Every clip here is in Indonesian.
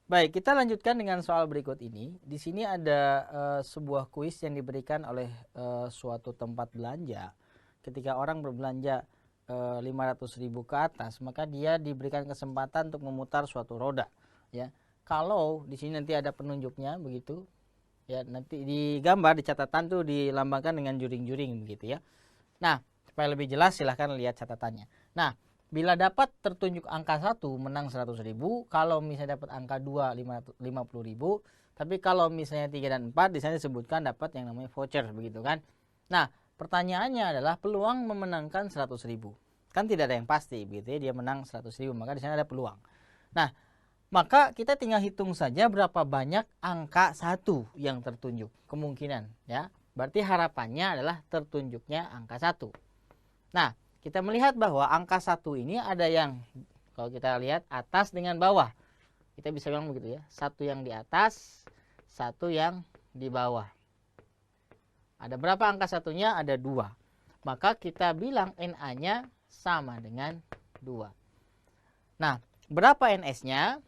Baik, kita lanjutkan dengan soal berikut ini. Di sini ada sebuah kuis yang diberikan oleh suatu tempat belanja. Ketika orang berbelanja 500.000 ke atas, maka dia diberikan kesempatan untuk memutar suatu roda. Ya, kalau di sini nanti ada penunjuknya begitu, ya nanti di gambar di catatan tuh dilambangkan dengan juring-juring begitu ya. Nah, supaya lebih jelas silahkan lihat catatannya. Nah, bila dapat tertunjuk angka 1 menang 100.000, kalau misalnya dapat angka 2 50.000, tapi kalau misalnya 3 dan 4 di sana disebutkan dapat yang namanya voucher begitu kan. Nah, pertanyaannya adalah peluang memenangkan 100.000. Kan tidak ada yang pasti begitu ya, dia menang 100.000, maka di sana ada peluang. Nah, maka kita tinggal hitung saja berapa banyak angka 1 yang tertunjuk, kemungkinan ya. Berarti harapannya adalah tertunjuknya angka 1. Nah, kita melihat bahwa angka 1 ini ada yang, kalau kita lihat atas dengan bawah. Kita bisa bilang begitu ya, satu yang di atas, satu yang di bawah. Ada berapa angka satunya? Ada 2. Maka kita bilang NA-nya sama dengan 2. Nah, berapa NS-nya?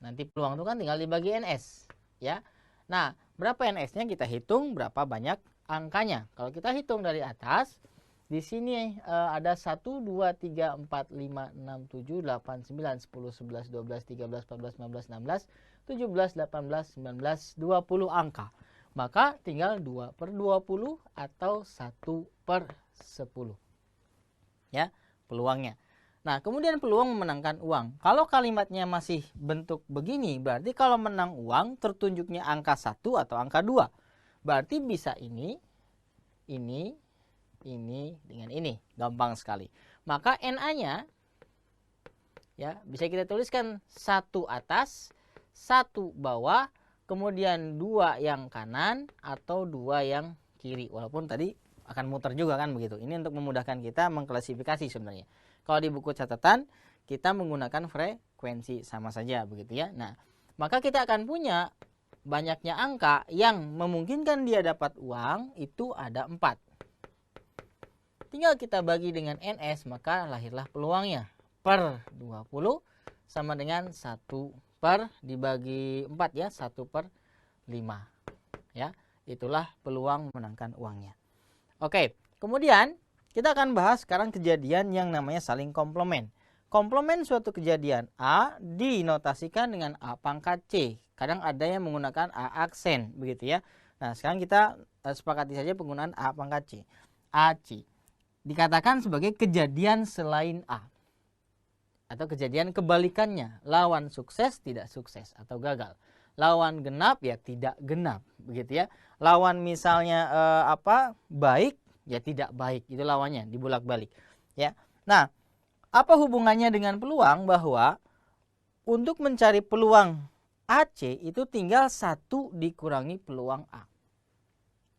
Nanti peluang itu kan tinggal dibagi NS, ya. Nah, berapa NS-nya kita hitung berapa banyak angkanya. Kalau kita hitung dari atas, di sini ada 1 2 3 4 5 6 7 8 9 10 11 12 13 14 15 16 17 18 19 20 angka. Maka tinggal 2/20 atau 1/10. Ya, peluangnya. Nah, kemudian peluang memenangkan uang. Kalau kalimatnya masih bentuk begini, berarti kalau menang uang tertunjuknya angka 1 atau angka 2. Berarti bisa ini dengan ini. Gampang sekali. Maka NA-nya ya bisa kita tuliskan 1 atas, 1 bawah, kemudian 2 yang kanan atau 2 yang kiri. Walaupun tadi akan muter juga kan begitu. Ini untuk memudahkan kita mengklasifikasi sebenarnya. Kalau di buku catatan kita menggunakan frekuensi sama saja begitu ya. Nah, maka kita akan punya banyaknya angka yang memungkinkan dia dapat uang itu ada 4. Tinggal kita bagi dengan NS, maka lahirlah peluangnya. Per 20 sama dengan 1 per dibagi 4 ya, 1/5. Ya, itulah peluang memenangkan uangnya. Oke, kemudian kita akan bahas sekarang kejadian yang namanya saling komplement. Komplement suatu kejadian A dinotasikan dengan A pangkat C. Kadang ada yang menggunakan A aksen, begitu ya. Nah, sekarang kita sepakati saja penggunaan A pangkat C. AC dikatakan sebagai kejadian selain A. Atau kejadian kebalikannya, lawan sukses tidak sukses atau gagal. Lawan genap ya tidak genap, begitu ya. Lawan misalnya baik ya tidak baik, itu lawannya dibulak-balik ya. Nah, apa hubungannya dengan peluang? Bahwa untuk mencari peluang AC itu tinggal 1 dikurangi peluang A.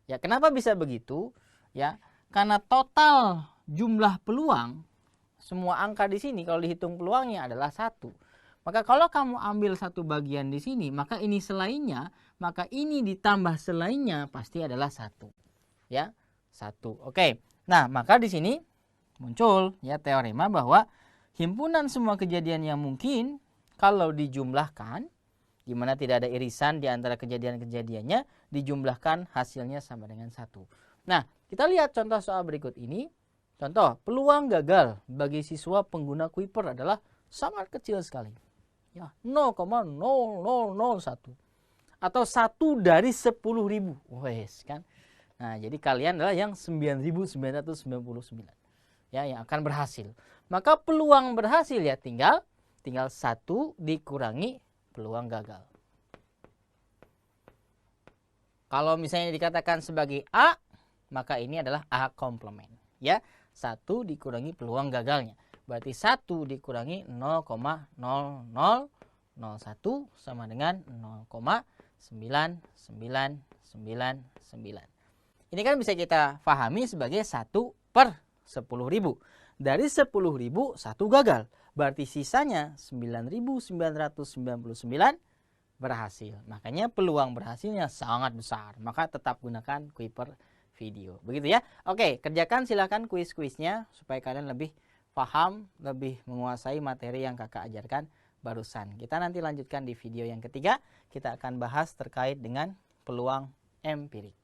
Ya, kenapa bisa begitu? Ya, karena total jumlah peluang semua angka di sini kalau dihitung peluangnya adalah 1. Maka kalau kamu ambil satu bagian di sini, maka ini selainnya, maka ini ditambah selainnya pasti adalah 1. Ya, 1. Oke. Nah, maka di sini muncul ya teorema bahwa himpunan semua kejadian yang mungkin kalau dijumlahkan, di mana tidak ada irisan di antara kejadian-kejadiannya, dijumlahkan hasilnya sama dengan 1. Nah, kita lihat contoh soal berikut ini. Contoh, peluang gagal bagi siswa pengguna Kuiper adalah sangat kecil sekali. Ya, 0,0001 atau 1 dari 10.000. Wes kan. Nah, jadi kalian adalah yang 9.999. Ya, yang akan berhasil. Maka peluang berhasil ya tinggal 1 dikurangi peluang gagal. Kalau misalnya dikatakan sebagai A, maka ini adalah A komplement. Ya, 1 dikurangi peluang gagalnya. Berarti 1 dikurangi 0,0001 sama dengan 0,9999. Ini kan bisa kita pahami sebagai 1/10.000. Dari 10.000 1 gagal. Berarti sisanya 9.999 berhasil. Makanya peluang berhasilnya sangat besar. Maka tetap gunakan Kuiper video. Begitu ya. Oke, kerjakan silahkan kuis-kuisnya supaya kalian lebih paham, lebih menguasai materi yang kakak ajarkan barusan. Kita nanti lanjutkan di video yang ketiga. Kita akan bahas terkait dengan peluang empirik.